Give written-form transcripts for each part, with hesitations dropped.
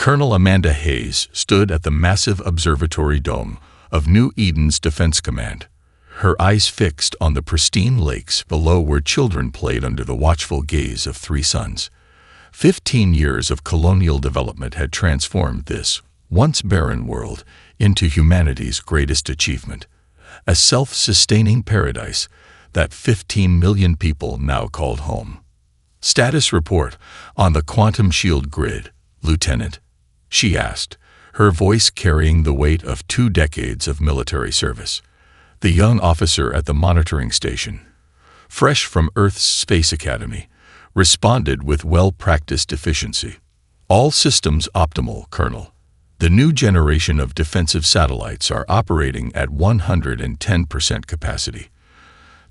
Colonel Amanda Hayes stood at the massive observatory dome of New Eden's Defense Command, her eyes fixed on the pristine lakes below where children played under the watchful gaze of three suns. 15 years of colonial development had transformed this once barren world into humanity's greatest achievement, a self-sustaining paradise that 15 million people now called home. "Status report on the quantum shield grid, Lieutenant," she asked, her voice carrying the weight of 2 decades of military service. The young officer at the monitoring station, fresh from Earth's Space Academy, responded with well-practiced efficiency. "All systems optimal, Colonel. The new generation of defensive satellites are operating at 110% capacity.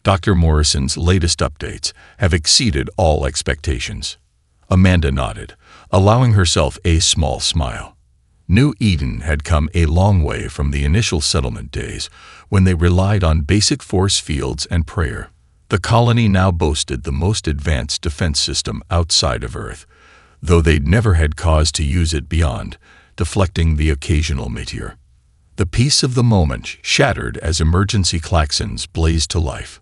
Dr. Morrison's latest updates have exceeded all expectations." Amanda nodded, allowing herself a small smile. New Eden had come a long way from the initial settlement days when they relied on basic force fields and prayer. The colony now boasted the most advanced defense system outside of Earth, though they'd never had cause to use it beyond deflecting the occasional meteor. The peace of the moment shattered as emergency klaxons blazed to life.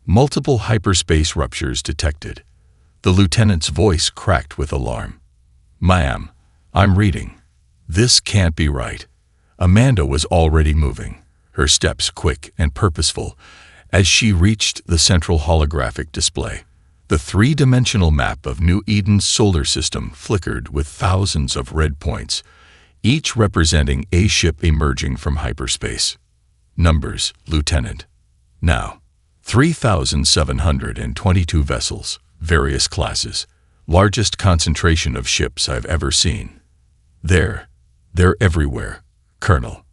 Multiple hyperspace ruptures detected. The lieutenant's voice cracked with alarm. "Ma'am, I'm reading. This can't be right." Amanda was already moving, her steps quick and purposeful, as she reached the central holographic display. The 3-dimensional map of New Eden's solar system flickered with thousands of red points, each representing a ship emerging from hyperspace. "Numbers, Lieutenant. Now, 3,722 vessels, various classes, largest concentration of ships I've ever seen. They're everywhere, Colonel."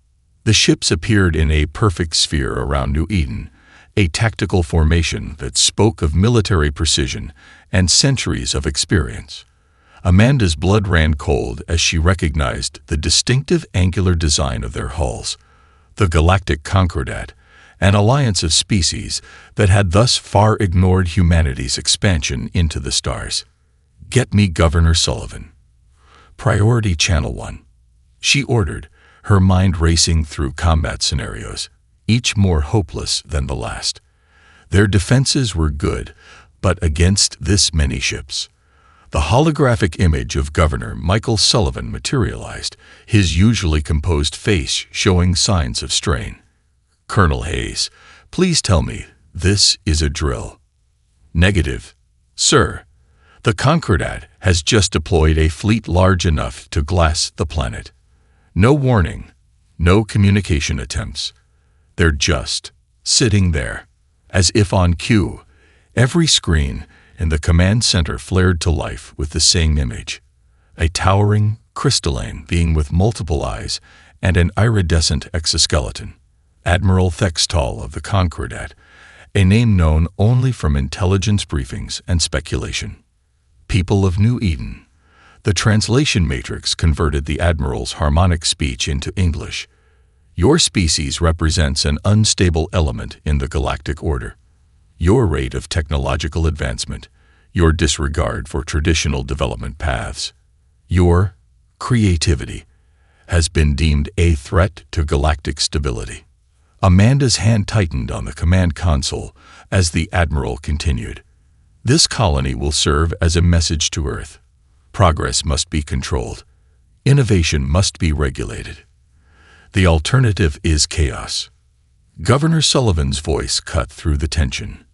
The ships appeared in a perfect sphere around New Eden, a tactical formation that spoke of military precision and centuries of experience. Amanda's blood ran cold as she recognized the distinctive angular design of their hulls, the Galactic Concordat, an alliance of species that had thus far ignored humanity's expansion into the stars. "Get me Governor Sullivan. Priority Channel 1. She ordered, her mind racing through combat scenarios, each more hopeless than the last. Their defenses were good, but against this many ships. The holographic image of Governor Michael Sullivan materialized, his usually composed face showing signs of strain. "Colonel Hayes, please tell me this is a drill." "Negative, sir. The Concordat has just deployed a fleet large enough to glass the planet. No warning, no communication attempts. They're just sitting there, as if on cue. Every screen in the command center flared to life with the same image. A towering, crystalline being with multiple eyes and an iridescent exoskeleton. Admiral Thextal of the Concordat, a name known only from intelligence briefings and speculation. People of New Eden." The translation matrix converted the Admiral's harmonic speech into English. "Your species represents an unstable element in the galactic order. Your rate of technological advancement, your disregard for traditional development paths, your creativity has been deemed a threat to galactic stability." Amanda's hand tightened on the command console as the Admiral continued. "This colony will serve as a message to Earth. Progress must be controlled. Innovation must be regulated. The alternative is chaos." Governor Sullivan's voice cut through the tension.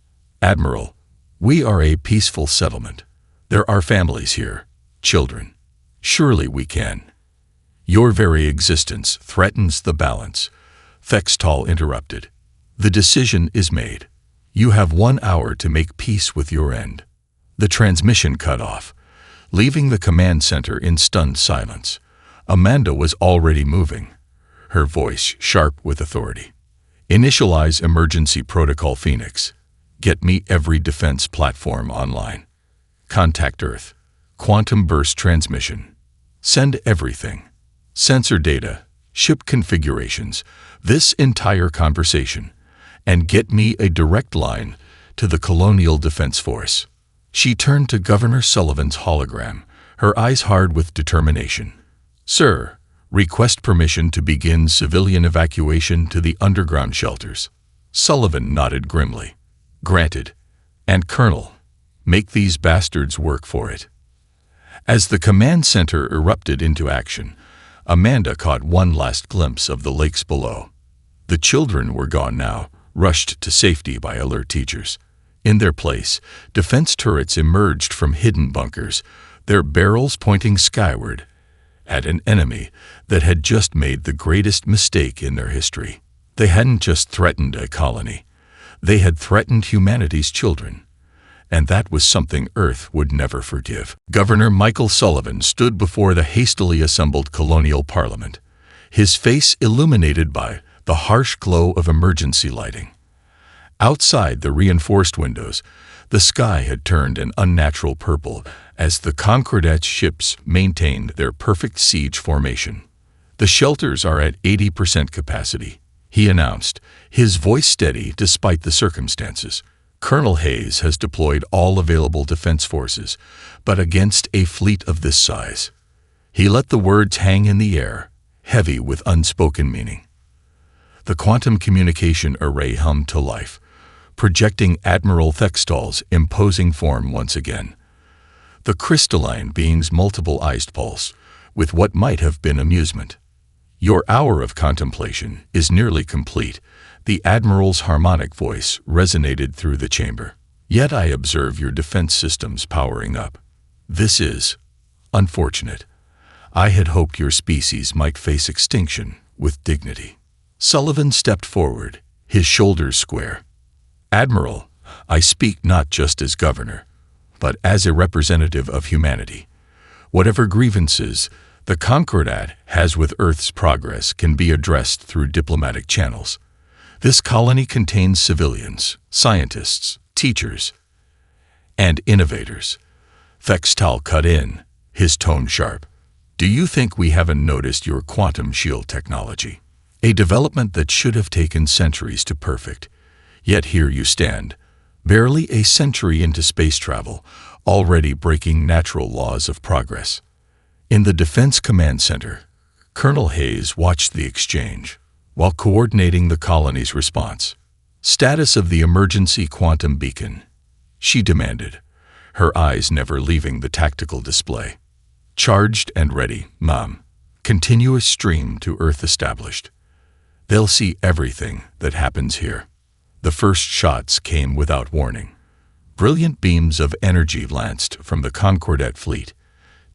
"Admiral, we are a peaceful settlement. There are families here, children. Surely we can." "Your very existence threatens the balance," Thextal interrupted. "The decision is made. You have 1 hour to make peace with your end." The transmission cut off, leaving the command center in stunned silence. Amanda was already moving, her voice sharp with authority. "Initialize emergency protocol Phoenix. Get me every defense platform online. Contact Earth. Quantum burst transmission. Send everything. Sensor data, ship configurations, this entire conversation, and get me a direct line to the Colonial Defense Force." She turned to Governor Sullivan's hologram, her eyes hard with determination. Sir, request permission to begin civilian evacuation to the underground shelters. Sullivan nodded grimly. Granted. And Colonel, make these bastards work for it. As the command center erupted into action, Amanda caught one last glimpse of the lakes below. The children were gone now, rushed to safety by alert teachers. In their place, defense turrets emerged from hidden bunkers, their barrels pointing skyward at an enemy that had just made the greatest mistake in their history. They hadn't just threatened a colony. They had threatened humanity's children. And that was something Earth would never forgive. Governor Michael Sullivan stood before the hastily assembled colonial parliament, his face illuminated by the harsh glow of emergency lighting. Outside the reinforced windows, the sky had turned an unnatural purple as the Concordat's ships maintained their perfect siege formation. The shelters are at 80% capacity, he announced, his voice steady despite the circumstances. Colonel Hayes has deployed all available defense forces, but against a fleet of this size. He let the words hang in the air, heavy with unspoken meaning. The quantum communication array hummed to life, projecting Admiral Thextal's imposing form once again. The crystalline being's multiple-eyed pulse, with what might have been amusement. Your hour of contemplation is nearly complete. The Admiral's harmonic voice resonated through the chamber. Yet I observe your defense systems powering up. This is unfortunate. I had hoped your species might face extinction with dignity. Sullivan stepped forward, his shoulders square. Admiral, I speak not just as governor, but as a representative of humanity. Whatever grievances the Concordat has with Earth's progress can be addressed through diplomatic channels. This colony contains civilians, scientists, teachers, and innovators. Thextal cut in, his tone sharp. Do you think we haven't noticed your quantum shield technology? A development that should have taken centuries to perfect. Yet here you stand, barely a century into space travel, already breaking natural laws of progress. In the Defense Command Center, Colonel Hayes watched the exchange, while coordinating the colony's response. Status of the emergency quantum beacon, she demanded, her eyes never leaving the tactical display. Charged and ready, Mom. Continuous stream to Earth established. They'll see everything that happens here. The first shots came without warning. Brilliant beams of energy lanced from the Concordat fleet,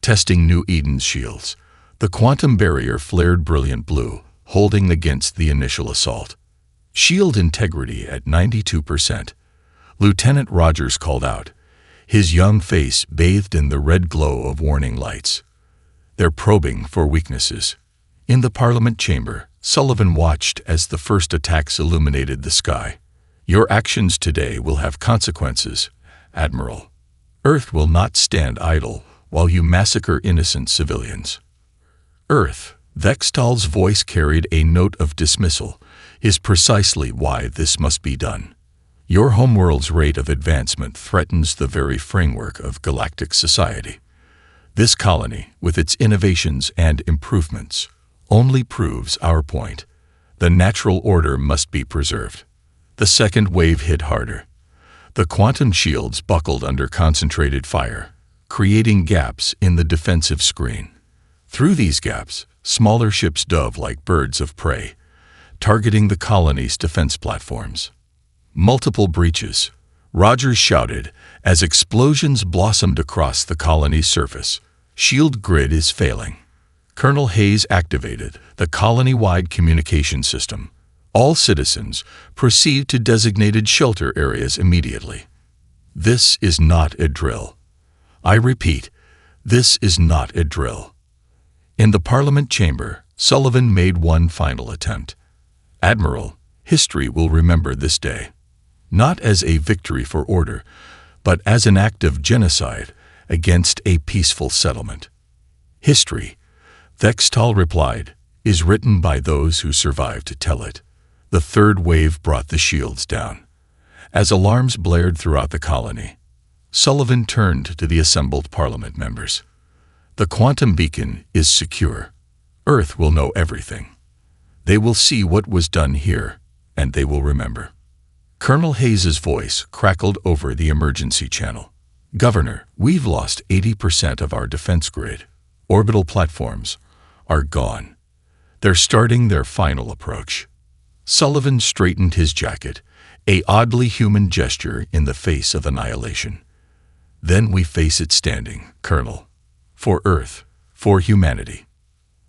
testing New Eden's shields. The quantum barrier flared brilliant blue, holding against the initial assault. Shield integrity at 92%. Lieutenant Rogers called out, his young face bathed in the red glow of warning lights. They're probing for weaknesses. In the Parliament chamber, Sullivan watched as the first attacks illuminated the sky. Your actions today will have consequences, Admiral. Earth will not stand idle while you massacre innocent civilians. Earth, Thextal's voice carried a note of dismissal, is precisely why this must be done. Your homeworld's rate of advancement threatens the very framework of galactic society. This colony, with its innovations and improvements, only proves our point. The natural order must be preserved. The second wave hit harder. The quantum shields buckled under concentrated fire, creating gaps in the defensive screen. Through these gaps, smaller ships dove like birds of prey, targeting the colony's defense platforms. Multiple breaches, Rogers shouted as explosions blossomed across the colony's surface. Shield grid is failing. Colonel Hayes activated the colony-wide communication system. All citizens proceed to designated shelter areas immediately. This is not a drill. I repeat, this is not a drill. In the Parliament chamber, Sullivan made one final attempt. Admiral, history will remember this day. Not as a victory for order, but as an act of genocide against a peaceful settlement. History, Thextal replied, is written by those who survive to tell it. The third wave brought the shields down. As alarms blared throughout the colony, Sullivan turned to the assembled Parliament members. The quantum beacon is secure. Earth will know everything. They will see what was done here, and they will remember. Colonel Hayes's voice crackled over the emergency channel. Governor, we've lost 80% of our defense grid. Orbital platforms are gone. They're starting their final approach. Sullivan straightened his jacket, a oddly human gesture in the face of annihilation. Then we face it standing, Colonel. For Earth, for humanity.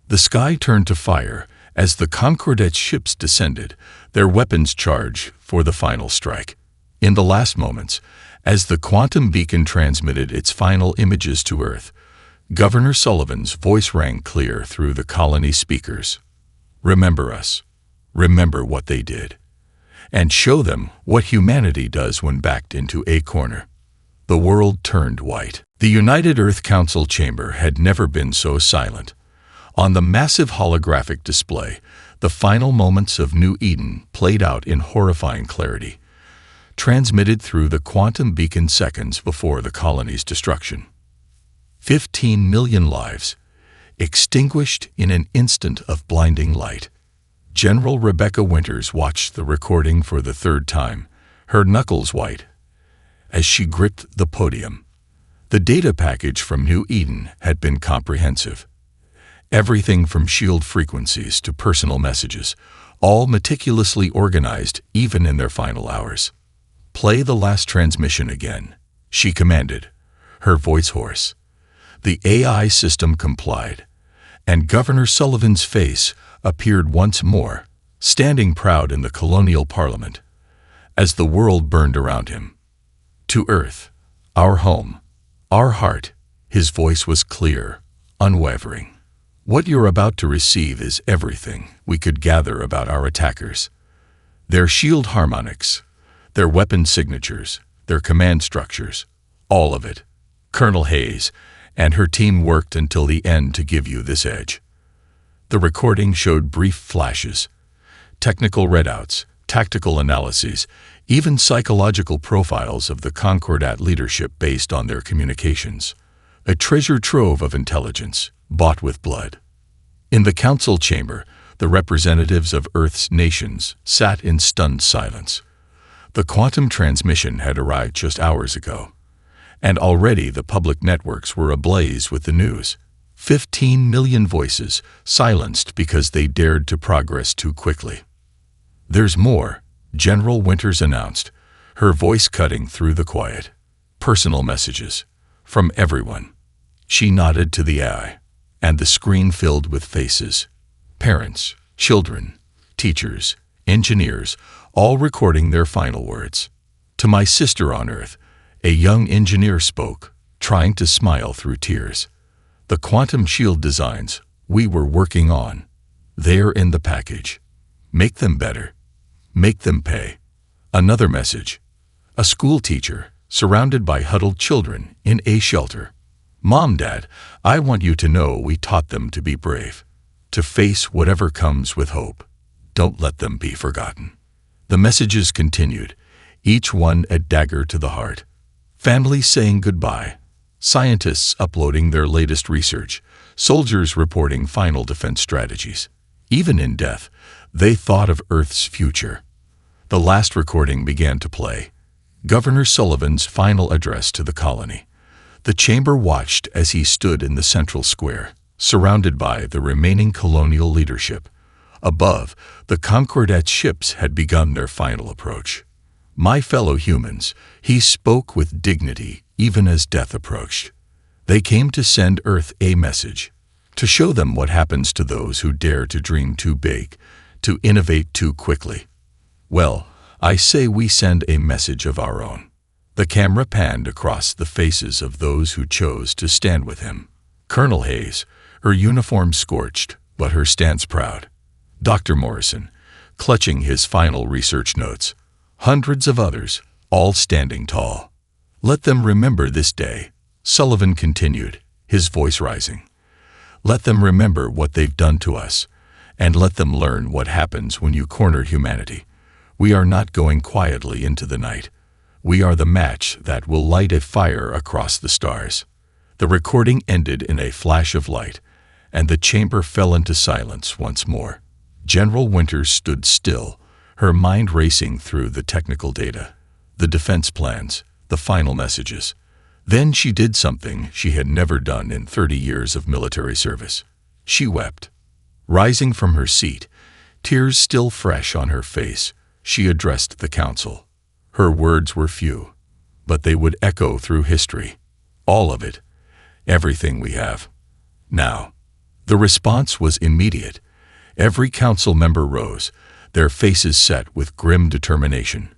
The sky turned to fire as the Concordat's ships descended, their weapons charged for the final strike. In the last moments, as the quantum beacon transmitted its final images to Earth, Governor Sullivan's voice rang clear through the colony speakers. Remember us. Remember what they did. And show them what humanity does when backed into a corner. The world turned white. The United Earth Council chamber had never been so silent. On the massive holographic display, the final moments of New Eden played out in horrifying clarity, transmitted through the quantum beacon seconds before the colony's destruction. 15 million lives, extinguished in an instant of blinding light. General Rebecca Winters watched the recording for the third time, her knuckles white, as she gripped the podium. The data package from New Eden had been comprehensive. Everything from shield frequencies to personal messages, all meticulously organized even in their final hours. Play the last transmission again, she commanded, her voice hoarse. The AI system complied, and Governor Sullivan's face appeared once more, standing proud in the colonial parliament, as the world burned around him. To Earth, our home, our heart, his voice was clear, unwavering. What you're about to receive is everything we could gather about our attackers. Their shield harmonics, their weapon signatures, their command structures, all of it. Colonel Hayes and her team worked until the end to give you this edge. The recording showed brief flashes, technical readouts, tactical analyses, even psychological profiles of the Concordat leadership based on their communications. A treasure trove of intelligence, bought with blood. In the council chamber, the representatives of Earth's nations sat in stunned silence. The quantum transmission had arrived just hours ago, and already the public networks were ablaze with the news. 15 million voices silenced because they dared to progress too quickly. There's more, General Winters announced, her voice cutting through the quiet. Personal messages. From everyone. She nodded to the AI, and the screen filled with faces. Parents, children, teachers, engineers, all recording their final words. To my sister on Earth, a young engineer spoke, trying to smile through tears. The quantum shield designs we were working on, they're in the package. Make them better. Make them pay. Another message. A school teacher, surrounded by huddled children in a shelter. Mom, Dad, I want you to know we taught them to be brave, to face whatever comes with hope. Don't let them be forgotten. The messages continued, each one a dagger to the heart. Families saying goodbye, scientists uploading their latest research, soldiers reporting final defense strategies. Even in death, they thought of Earth's future. The last recording began to play. Governor Sullivan's final address to the colony. The chamber watched as he stood in the central square, surrounded by the remaining colonial leadership. Above, the Concordat ships had begun their final approach. My fellow humans, he spoke with dignity even as death approached. They came to send Earth a message, to show them what happens to those who dare to dream too big, to innovate too quickly. Well, I say we send a message of our own. The camera panned across the faces of those who chose to stand with him. Colonel Hayes, her uniform scorched, but her stance proud. Dr. Morrison, clutching his final research notes. Hundreds of others, all standing tall. Let them remember this day, Sullivan continued, his voice rising. Let them remember what they've done to us, and let them learn what happens when you corner humanity. We are not going quietly into the night. We are the match that will light a fire across the stars. The recording ended in a flash of light, and the chamber fell into silence once more. General Winters stood still, her mind racing through the technical data, the defense plans, the final messages. Then she did something she had never done in 30 years of military service. She wept. Rising from her seat, tears still fresh on her face, she addressed the council. Her words were few, but they would echo through history. All of it. Everything we have. Now. The response was immediate. Every council member rose, their faces set with grim determination.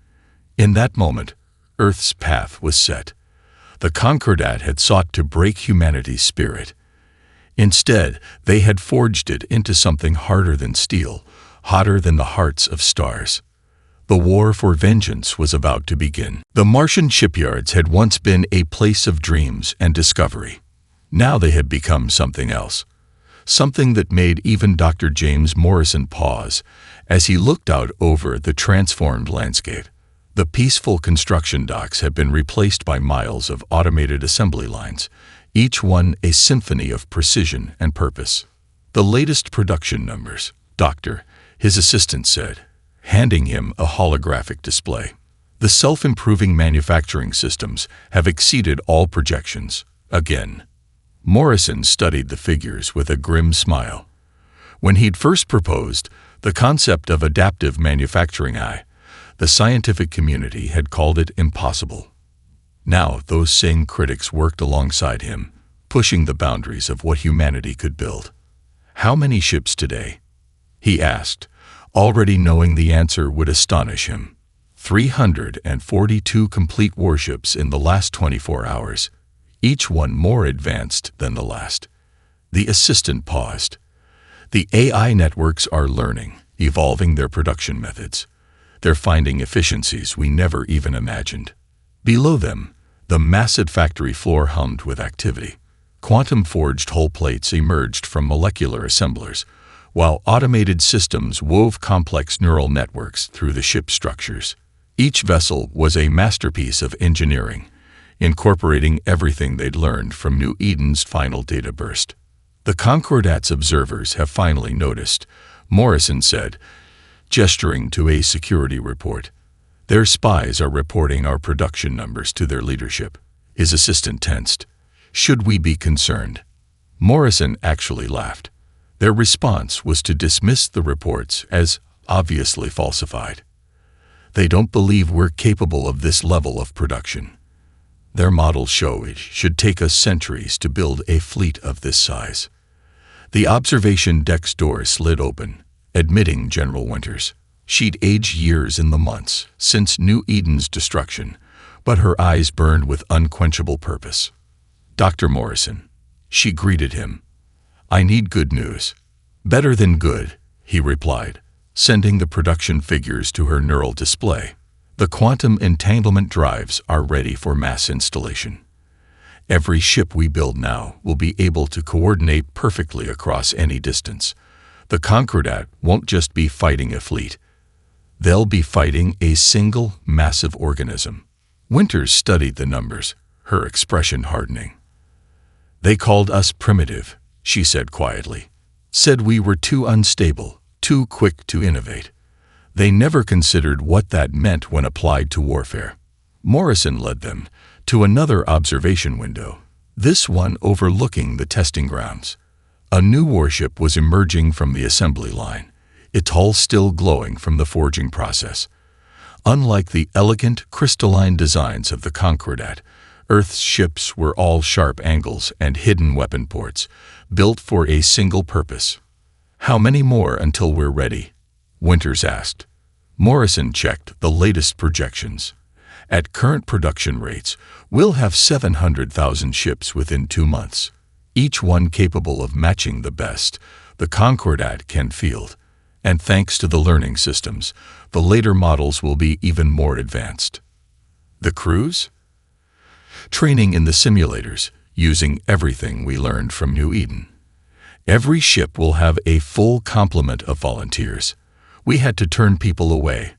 In that moment, Earth's path was set. The Concordat had sought to break humanity's spirit. Instead, they had forged it into something harder than steel, hotter than the hearts of stars. The war for vengeance was about to begin. The Martian shipyards had once been a place of dreams and discovery. Now they had become something else. Something that made even Dr. James Morrison pause as he looked out over the transformed landscape. The peaceful construction docks had been replaced by miles of automated assembly lines, each one a symphony of precision and purpose. The latest production numbers, Doctor, his assistant said, handing him a holographic display. The self-improving manufacturing systems have exceeded all projections, again. Morrison studied the figures with a grim smile. When he'd first proposed the concept of adaptive manufacturing, the scientific community had called it impossible. Now those same critics worked alongside him, pushing the boundaries of what humanity could build. How many ships today? He asked, already knowing the answer would astonish him. 342 complete warships in the last 24 hours, each one more advanced than the last. The assistant paused. The AI networks are learning, evolving their production methods. They're finding efficiencies we never even imagined. Below them, the massive factory floor hummed with activity. Quantum-forged hull plates emerged from molecular assemblers, while automated systems wove complex neural networks through the ship's structures. Each vessel was a masterpiece of engineering, incorporating everything they'd learned from New Eden's final data burst. The Concordat's observers have finally noticed, Morrison said, gesturing to a security report. Their spies are reporting our production numbers to their leadership. His assistant tensed. Should we be concerned? Morrison actually laughed. Their response was to dismiss the reports as obviously falsified. They don't believe we're capable of this level of production. Their models show it should take us centuries to build a fleet of this size. The observation deck's door slid open, admitting General Winters. She'd aged years in the months since New Eden's destruction, but her eyes burned with unquenchable purpose. Dr. Morrison. She greeted him. I need good news. Better than good, he replied, sending the production figures to her neural display. The quantum entanglement drives are ready for mass installation. Every ship we build now will be able to coordinate perfectly across any distance. The Concordat won't just be fighting a fleet. They'll be fighting a single, massive organism. Winters studied the numbers, her expression hardening. They called us primitive, she said quietly. Said we were too unstable, too quick to innovate. They never considered what that meant when applied to warfare. Morrison led them to another observation window, this one overlooking the testing grounds. A new warship was emerging from the assembly line, its hull still glowing from the forging process. Unlike the elegant, crystalline designs of the Concordat, Earth's ships were all sharp angles and hidden weapon ports, built for a single purpose. How many more until we're ready? Winters asked. Morrison checked the latest projections. At current production rates, we'll have 700,000 ships within 2 months, each one capable of matching the best the Concordat can field. And thanks to the learning systems, the later models will be even more advanced. The crews? Training in the simulators, using everything we learned from New Eden. Every ship will have a full complement of volunteers. We had to turn people away.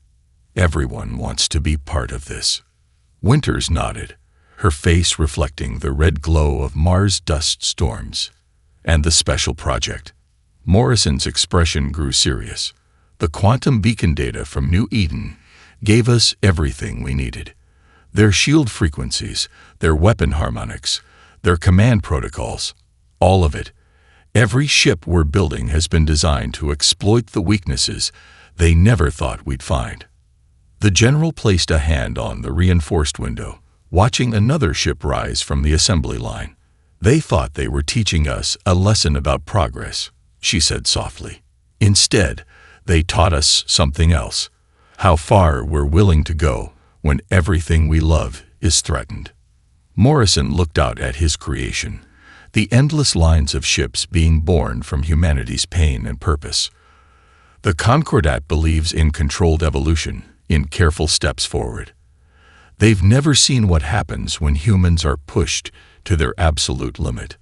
Everyone wants to be part of this. Winters nodded, her face reflecting the red glow of Mars dust storms. And the special project. Morrison's expression grew serious. The quantum beacon data from New Eden gave us everything we needed. Their shield frequencies, their weapon harmonics, their command protocols, all of it. Every ship we're building has been designed to exploit the weaknesses they never thought we'd find. The general placed a hand on the reinforced window, watching another ship rise from the assembly line. They thought they were teaching us a lesson about progress, she said softly. Instead, they taught us something else, how far we're willing to go when everything we love is threatened. Morrison looked out at his creation, the endless lines of ships being born from humanity's pain and purpose. The Concordat believes in controlled evolution, in careful steps forward. They've never seen what happens when humans are pushed to their absolute limit.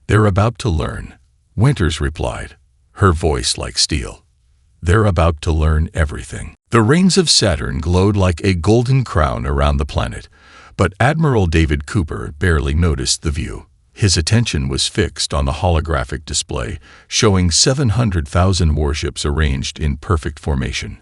They're about to learn, Winters replied, her voice like steel. They're about to learn everything. The rings of Saturn glowed like a golden crown around the planet, but Admiral David Cooper barely noticed the view. His attention was fixed on the holographic display, showing 700,000 warships arranged in perfect formation,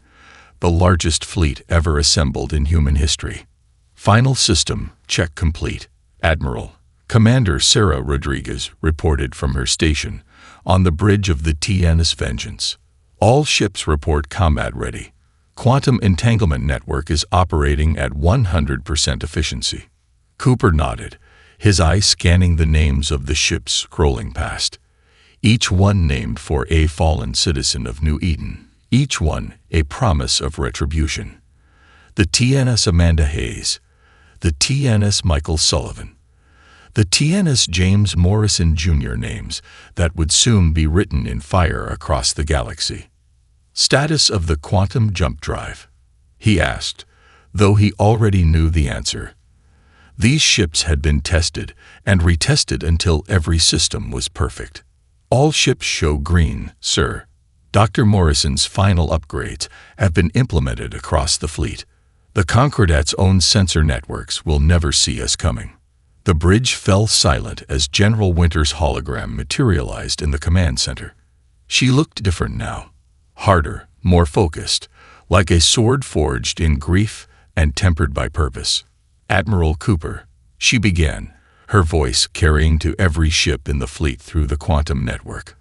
the largest fleet ever assembled in human history. Final system check complete, Admiral. Commander Sarah Rodriguez reported from her station on the bridge of the TNS Vengeance. All ships report combat ready. Quantum entanglement network is operating at 100% efficiency. Cooper nodded, his eye scanning the names of the ships scrolling past. Each one named for a fallen citizen of New Eden. Each one a promise of retribution. The TNS Amanda Hayes. The TNS Michael Sullivan. The TNS James Morrison Jr. names that would soon be written in fire across the galaxy. Status of the quantum jump drive? He asked, though he already knew the answer. These ships had been tested and retested until every system was perfect. All ships show green, sir. Dr. Morrison's final upgrades have been implemented across the fleet. The Concordat's own sensor networks will never see us coming. The bridge fell silent as General Winters' hologram materialized in the command center. She looked different now, harder, more focused, like a sword forged in grief and tempered by purpose. Admiral Cooper, she began, her voice carrying to every ship in the fleet through the quantum network.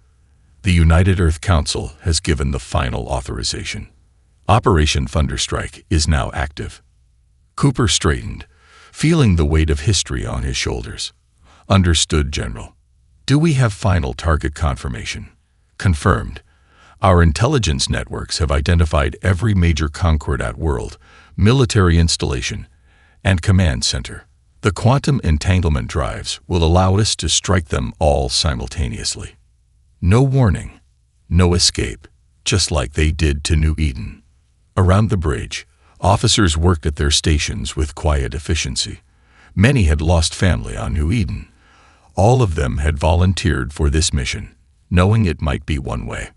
The United Earth Council has given the final authorization. Operation Thunderstrike is now active. Cooper straightened, feeling the weight of history on his shoulders. Understood, General. Do we have final target confirmation? Confirmed. Our intelligence networks have identified every major Concordat world, military installation, and command center. The quantum entanglement drives will allow us to strike them all simultaneously. No warning, no escape, just like they did to New Eden. Around the bridge, officers worked at their stations with quiet efficiency. Many had lost family on New Eden. All of them had volunteered for this mission, knowing it might be one way.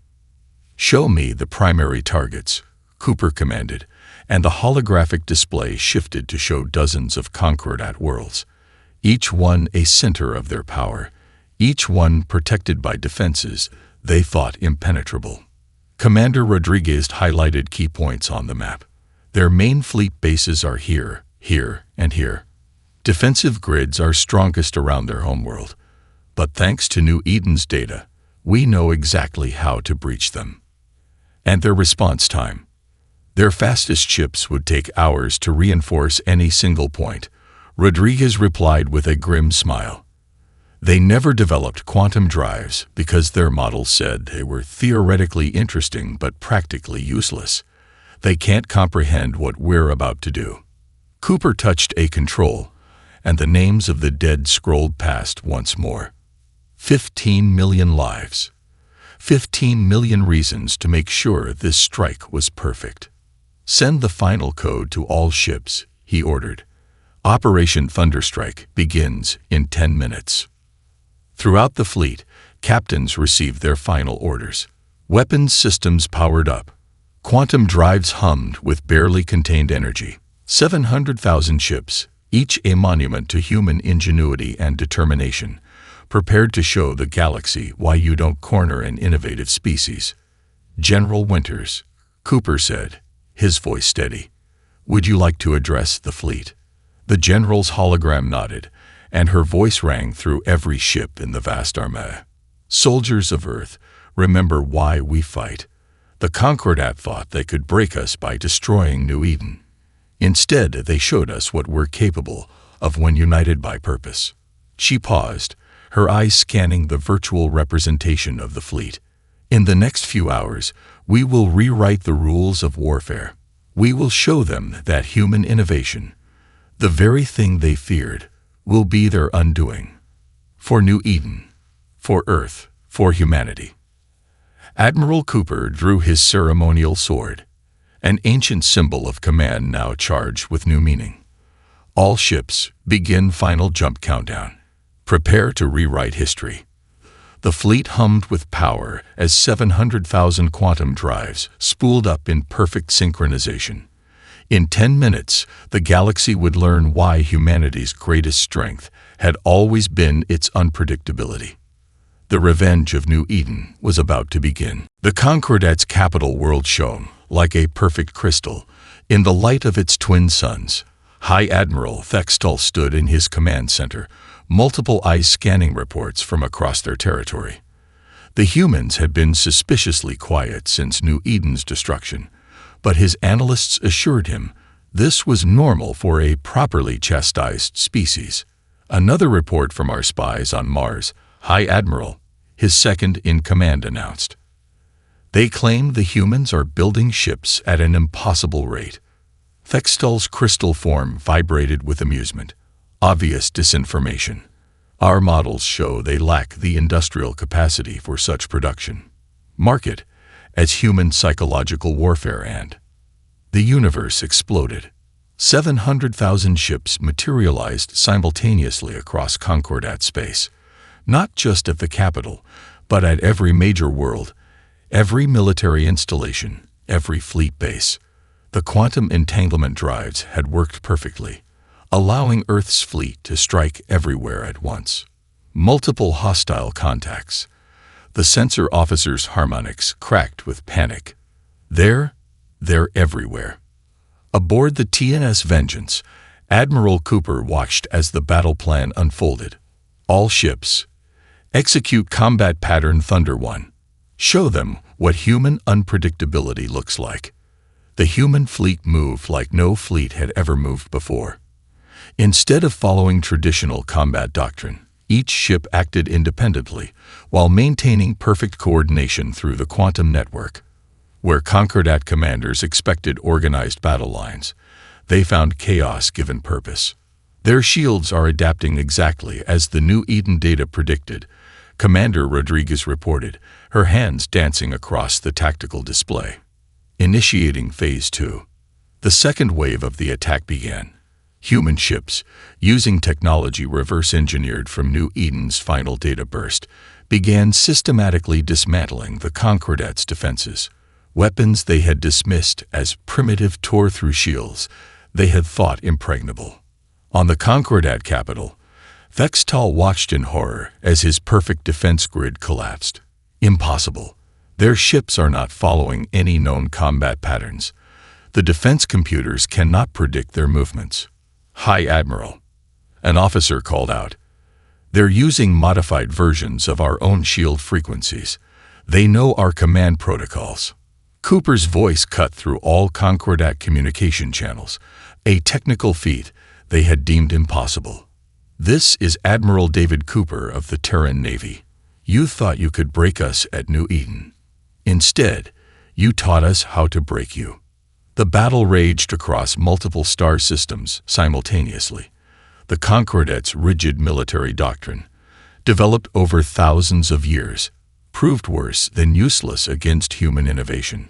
Show me the primary targets, Cooper commanded, and the holographic display shifted to show dozens of Concordat worlds, each one a center of their power, each one protected by defenses they thought impenetrable. Commander Rodriguez highlighted key points on the map. Their main fleet bases are here, here, and here. Defensive grids are strongest around their homeworld, but thanks to New Eden's data, we know exactly how to breach them. And their response time. Their fastest ships would take hours to reinforce any single point, Rodriguez replied with a grim smile. They never developed quantum drives because their models said they were theoretically interesting but practically useless. They can't comprehend what we're about to do. Cooper touched a control, and the names of the dead scrolled past once more. 15 million lives. 15 million reasons to make sure this strike was perfect. Send the final code to all ships, he ordered. Operation Thunderstrike begins in 10 minutes. Throughout the fleet, captains received their final orders. Weapons systems powered up. Quantum drives hummed with barely contained energy. 700,000 ships, each a monument to human ingenuity and determination, prepared to show the galaxy why you don't corner an innovative species. "General Winters," Cooper said, his voice steady, "would you like to address the fleet?" The general's hologram nodded, and her voice rang through every ship in the vast armada. "Soldiers of Earth, remember why we fight. The Concordat thought they could break us by destroying New Eden. Instead, they showed us what we're capable of when united by purpose." She paused, her eyes scanning the virtual representation of the fleet. "In the next few hours, we will rewrite the rules of warfare. We will show them that human innovation, the very thing they feared, will be their undoing. For New Eden, for Earth, for humanity." Admiral Cooper drew his ceremonial sword, an ancient symbol of command now charged with new meaning. "All ships, begin final jump countdown. Prepare to rewrite history." The fleet hummed with power as 700,000 quantum drives spooled up in perfect synchronization. In 10 minutes, the galaxy would learn why humanity's greatest strength had always been its unpredictability. The revenge of New Eden was about to begin. The Concordat's capital world shone, like a perfect crystal, in the light of its twin suns. High Admiral Thextal stood in his command center, multiple eyes scanning reports from across their territory. The humans had been suspiciously quiet since New Eden's destruction, but his analysts assured him this was normal for a properly chastised species. "Another report from our spies on Mars," High Admiral, his second-in-command, announced. "They claim the humans are building ships at an impossible rate." Thextal's crystal form vibrated with amusement. "Obvious disinformation. Our models show they lack the industrial capacity for such production. Mark it as human psychological warfare." And the universe exploded. 700,000 ships materialized simultaneously across Concordat space, not just at the capital, but at every major world, every military installation, every fleet base. The quantum entanglement drives had worked perfectly, allowing Earth's fleet to strike everywhere at once. Multiple hostile contacts. The sensor officer's harmonics cracked with panic. They're everywhere. Aboard the TNS Vengeance, Admiral Cooper watched as the battle plan unfolded. "All ships, execute combat pattern Thunder 1. Show them what human unpredictability looks like." The human fleet moved like no fleet had ever moved before. Instead of following traditional combat doctrine, each ship acted independently, while maintaining perfect coordination through the quantum network. Where Concordat commanders expected organized battle lines, they found chaos given purpose. "Their shields are adapting exactly as the New Eden data predicted," Commander Rodriguez reported, her hands dancing across the tactical display. Initiating Phase 2. The second wave of the attack began. Human ships, using technology reverse-engineered from New Eden's final data burst, began systematically dismantling the Concordat's defenses. Weapons they had dismissed as primitive tore through shields they had thought impregnable. On the Concordat capital, Thextal watched in horror as his perfect defense grid collapsed. Impossible. Their ships are not following any known combat patterns. The defense computers cannot predict their movements. "High Admiral," an officer called out. "They're using modified versions of our own shield frequencies. They know our command protocols." Cooper's voice cut through all Concordat communication channels, a technical feat they had deemed impossible. "This is Admiral David Cooper of the Terran Navy. You thought you could break us at New Eden. Instead, you taught us how to break you." The battle raged across multiple star systems simultaneously. The Concordat's rigid military doctrine, developed over thousands of years, proved worse than useless against human innovation.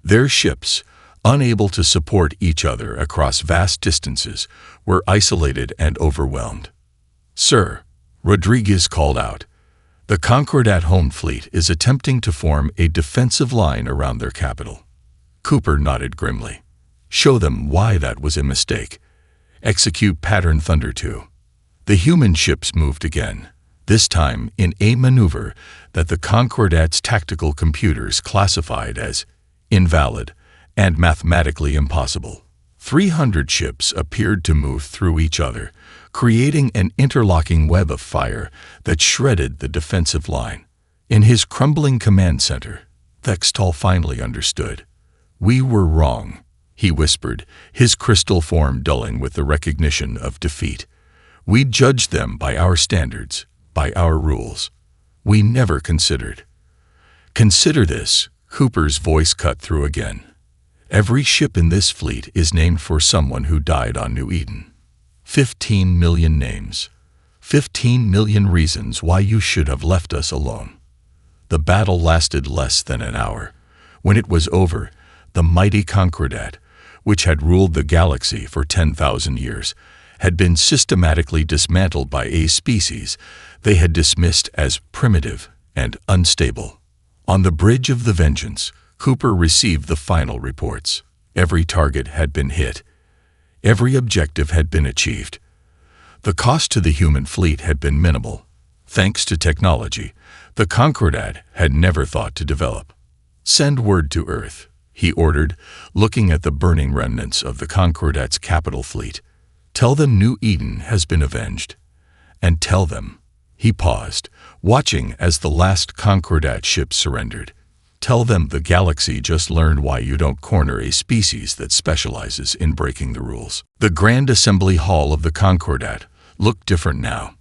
Their ships, unable to support each other across vast distances, were isolated and overwhelmed. "Sir," Rodriguez called out, "the Concordat home fleet is attempting to form a defensive line around their capital." Cooper nodded grimly. "Show them why that was a mistake. Execute pattern Thunder 2." The human ships moved again, this time in a maneuver that the Concordat's tactical computers classified as invalid and mathematically impossible. 300 ships appeared to move through each other, creating an interlocking web of fire that shredded the defensive line. In his crumbling command center, Thextal finally understood. "We were wrong," he whispered, his crystal form dulling with the recognition of defeat. "We judged them by our standards, by our rules. We never considered." "Consider this," Cooper's voice cut through again. "Every ship in this fleet is named for someone who died on New Eden. 15 million names. 15 million reasons why you should have left us alone." The battle lasted less than an hour. When it was over, the mighty Concordat, which had ruled the galaxy for 10,000 years, had been systematically dismantled by a species they had dismissed as primitive and unstable. On the bridge of the Vengeance, Cooper received the final reports. Every target had been hit. Every objective had been achieved. The cost to the human fleet had been minimal. Thanks to technology, the Concordat had never thought to develop. "Send word to Earth," he ordered, looking at the burning remnants of the Concordat's capital fleet. "Tell them New Eden has been avenged. And tell them," he paused, watching as the last Concordat ship surrendered. "Tell them the galaxy just learned why you don't corner a species that specializes in breaking the rules." The Grand Assembly Hall of the Concordat looked different now.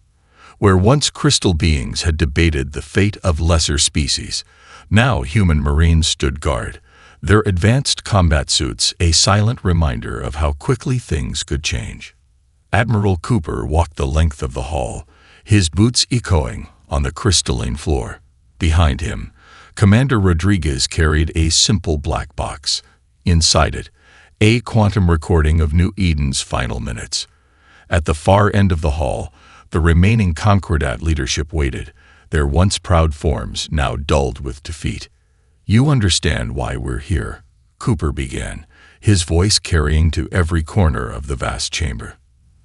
Where once crystal beings had debated the fate of lesser species, now human marines stood guard, their advanced combat suits a silent reminder of how quickly things could change. Admiral Cooper walked the length of the hall, his boots echoing on the crystalline floor. Behind him, Commander Rodriguez carried a simple black box. Inside it, a quantum recording of New Eden's final minutes. At the far end of the hall, the remaining Concordat leadership waited, their once proud forms now dulled with defeat. "You understand why we're here," Cooper began, his voice carrying to every corner of the vast chamber.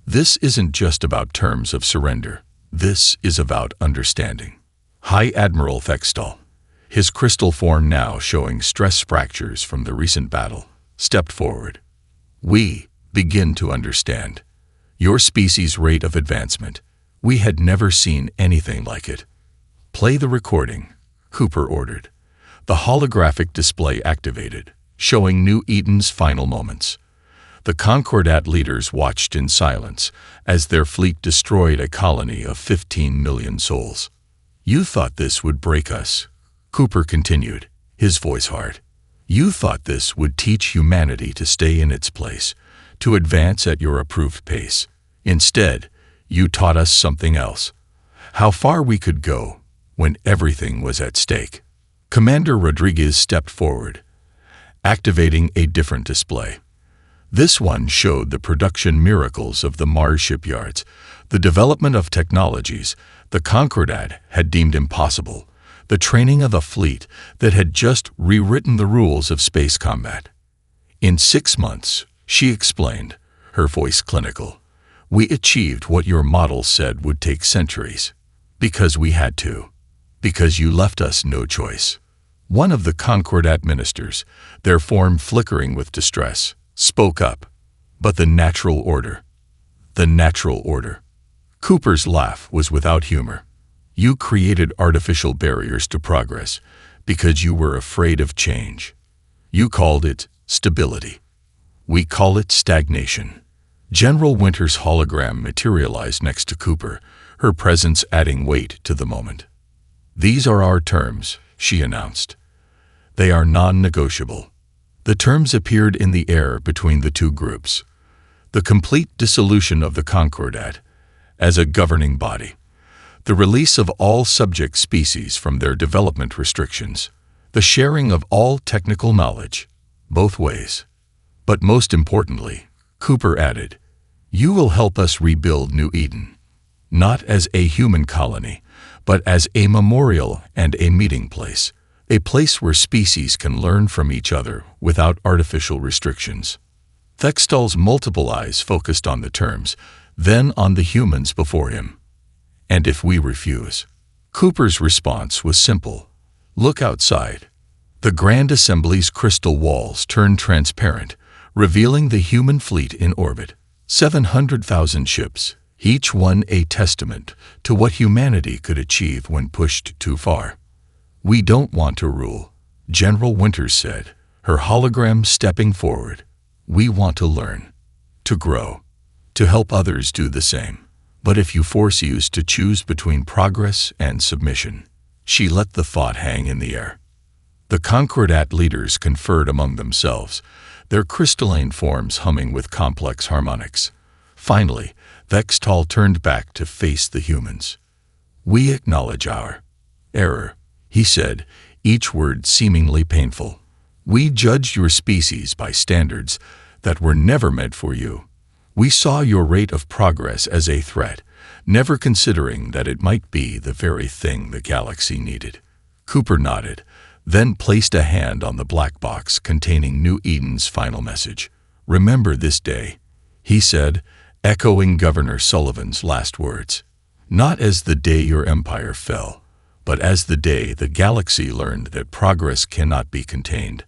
"This isn't just about terms of surrender. This is about understanding." High Admiral Thextal, his crystal form now showing stress fractures from the recent battle, stepped forward. "We begin to understand. Your species' rate of advancement. We had never seen anything like it." "Play the recording," Cooper ordered. The holographic display activated, showing New Eden's final moments. The Concordat leaders watched in silence as their fleet destroyed a colony of 15 million souls. "You thought this would break us," Cooper continued, his voice hard. "You thought this would teach humanity to stay in its place, to advance at your approved pace. Instead, you taught us something else. How far we could go when everything was at stake." Commander Rodriguez stepped forward, activating a different display. This one showed the production miracles of the Mars shipyards, the development of technologies the Concordat had deemed impossible, the training of a fleet that had just rewritten the rules of space combat. "In 6 months," she explained, her voice clinical, "we achieved what your model said would take centuries. Because we had to. Because you left us no choice." One of the Concordat ministers, their form flickering with distress, spoke up. "But the natural order. The natural order." Cooper's laugh was without humor. "You created artificial barriers to progress because you were afraid of change. You called it stability. We call it stagnation." General Winter's hologram materialized next to Cooper, her presence adding weight to the moment. "These are our terms," she announced. "They are non-negotiable." The terms appeared in the air between the two groups. The complete dissolution of the Concordat as a governing body. The release of all subject species from their development restrictions. The sharing of all technical knowledge, both ways. But most importantly, Cooper added, "You will help us rebuild New Eden, not as a human colony, but as a memorial and a meeting place, a place where species can learn from each other without artificial restrictions." Thextal's multiple eyes focused on the terms, then on the humans before him. And if we refuse? Cooper's response was simple. Look outside. The Grand Assembly's crystal walls turned transparent, revealing the human fleet in orbit. 700,000 ships, each one a testament to what humanity could achieve when pushed too far. We don't want to rule, General Winters said, her hologram stepping forward. We want to learn, to grow, to help others do the same. But if you force us to choose between progress and submission, she let the thought hang in the air. The Concordat leaders conferred among themselves, their crystalline forms humming with complex harmonics. Finally, Vextal turned back to face the humans. We acknowledge our error, he said, each word seemingly painful. We judged your species by standards that were never meant for you. We saw your rate of progress as a threat, never considering that it might be the very thing the galaxy needed. Cooper nodded, then placed a hand on the black box containing New Eden's final message. Remember this day, he said, echoing Governor Sullivan's last words. Not as the day your empire fell, but as the day the galaxy learned that progress cannot be contained,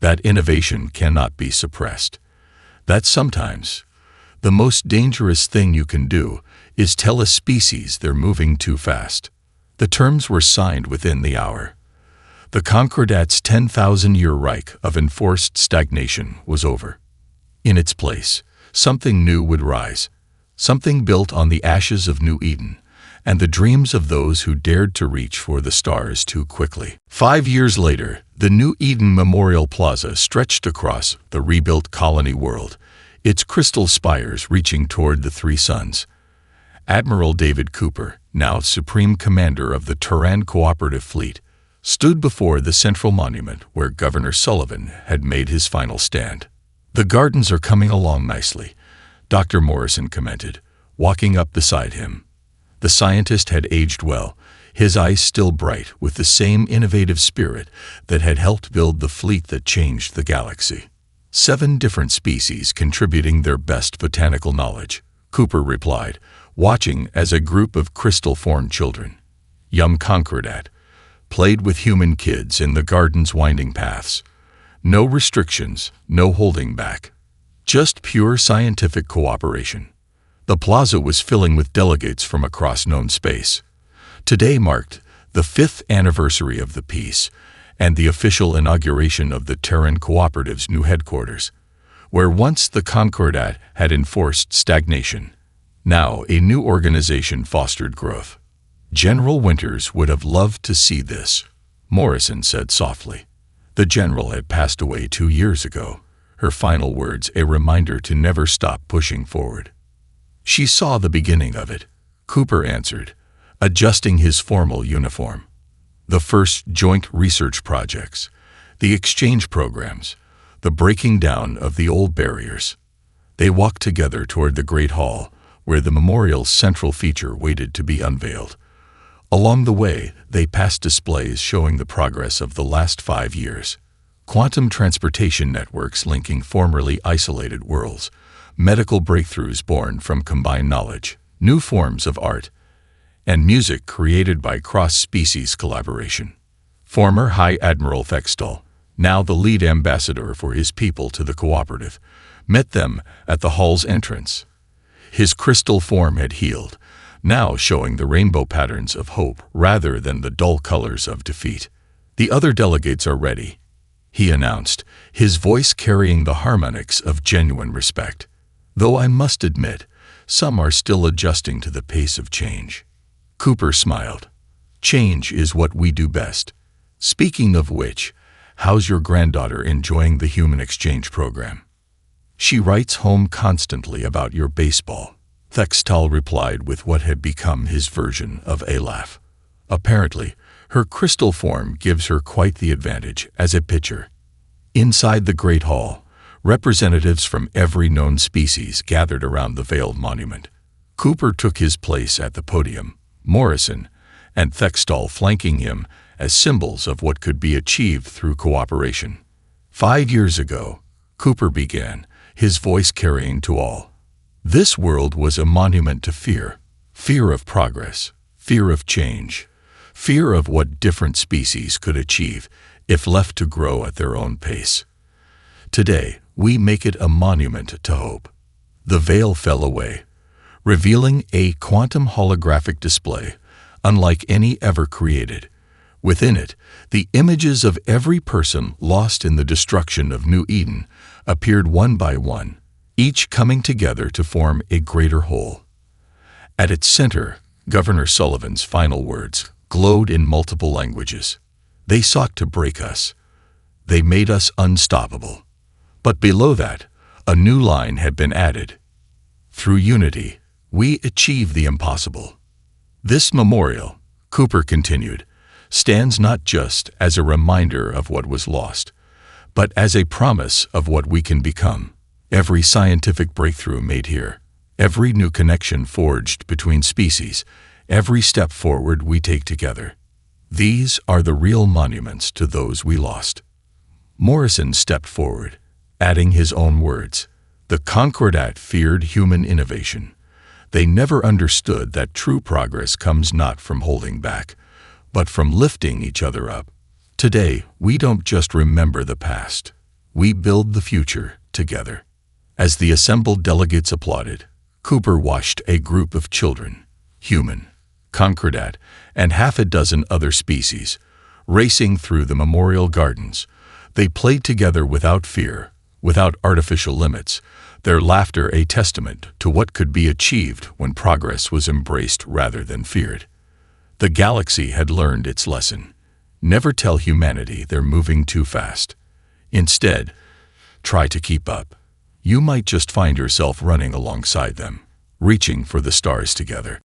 that innovation cannot be suppressed, that sometimes the most dangerous thing you can do is tell a species they're moving too fast. The terms were signed within the hour. The Concordat's 10,000-year Reich of enforced stagnation was over. In its place, something new would rise, something built on the ashes of New Eden and the dreams of those who dared to reach for the stars too quickly. 5 years later, the New Eden Memorial Plaza stretched across the rebuilt colony world, its crystal spires reaching toward the three suns. Admiral David Cooper, now Supreme Commander of the Terran Cooperative Fleet, stood before the central monument where Governor Sullivan had made his final stand. The gardens are coming along nicely, Dr. Morrison commented, walking up beside him. The scientist had aged well, his eyes still bright with the same innovative spirit that had helped build the fleet that changed the galaxy. 7 different species contributing their best botanical knowledge, Cooper replied, watching as a group of crystal-formed children, young Concordat, played with human kids in the garden's winding paths. No restrictions, no holding back. Just pure scientific cooperation. The plaza was filling with delegates from across known space. Today marked the 5th anniversary of the peace and the official inauguration of the Terran Cooperative's new headquarters, where once the Concordat had enforced stagnation. Now a new organization fostered growth. General Winters would have loved to see this, Morrison said softly. The general had passed away 2 years ago, her final words a reminder to never stop pushing forward. She saw the beginning of it, Cooper answered, adjusting his formal uniform. The first joint research projects, the exchange programs, the breaking down of the old barriers. They walked together toward the Great Hall, where the memorial's central feature waited to be unveiled. Along the way, they passed displays showing the progress of the last 5 years. Quantum transportation networks linking formerly isolated worlds, medical breakthroughs born from combined knowledge, new forms of art, and music created by cross-species collaboration. Former High Admiral Vextal, now the lead ambassador for his people to the cooperative, met them at the hall's entrance. His crystal form had healed, now showing the rainbow patterns of hope rather than the dull colors of defeat. The other delegates are ready, he announced, his voice carrying the harmonics of genuine respect. Though I must admit, some are still adjusting to the pace of change. Cooper smiled. Change is what we do best. Speaking of which, how's your granddaughter enjoying the human exchange program? She writes home constantly about your baseball, Vextal replied with what had become his version of a laugh. Apparently, her crystal form gives her quite the advantage as a pitcher. Inside the Great Hall, representatives from every known species gathered around the veiled monument. Cooper took his place at the podium, Morrison and Vextal flanking him as symbols of what could be achieved through cooperation. 5 years ago, Cooper began, his voice carrying to all. This world was a monument to fear, fear of progress, fear of change, fear of what different species could achieve if left to grow at their own pace. Today, we make it a monument to hope. The veil fell away, revealing a quantum holographic display unlike any ever created. Within it, the images of every person lost in the destruction of New Eden appeared one by one, each coming together to form a greater whole. At its center, Governor Sullivan's final words glowed in multiple languages. They sought to break us. They made us unstoppable. But below that, a new line had been added. Through unity, we achieve the impossible. This memorial, Cooper continued, stands not just as a reminder of what was lost, but as a promise of what we can become. Every scientific breakthrough made here, every new connection forged between species, every step forward we take together. These are the real monuments to those we lost. Morrison stepped forward, adding his own words. The Concordat feared human innovation. They never understood that true progress comes not from holding back, but from lifting each other up. Today, we don't just remember the past. We build the future together. As the assembled delegates applauded, Cooper watched a group of children, human, Concordat, and half a dozen other species, racing through the memorial gardens. They played together without fear, without artificial limits, their laughter a testament to what could be achieved when progress was embraced rather than feared. The galaxy had learned its lesson. Never tell humanity they're moving too fast. Instead, try to keep up. You might just find yourself running alongside them, reaching for the stars together.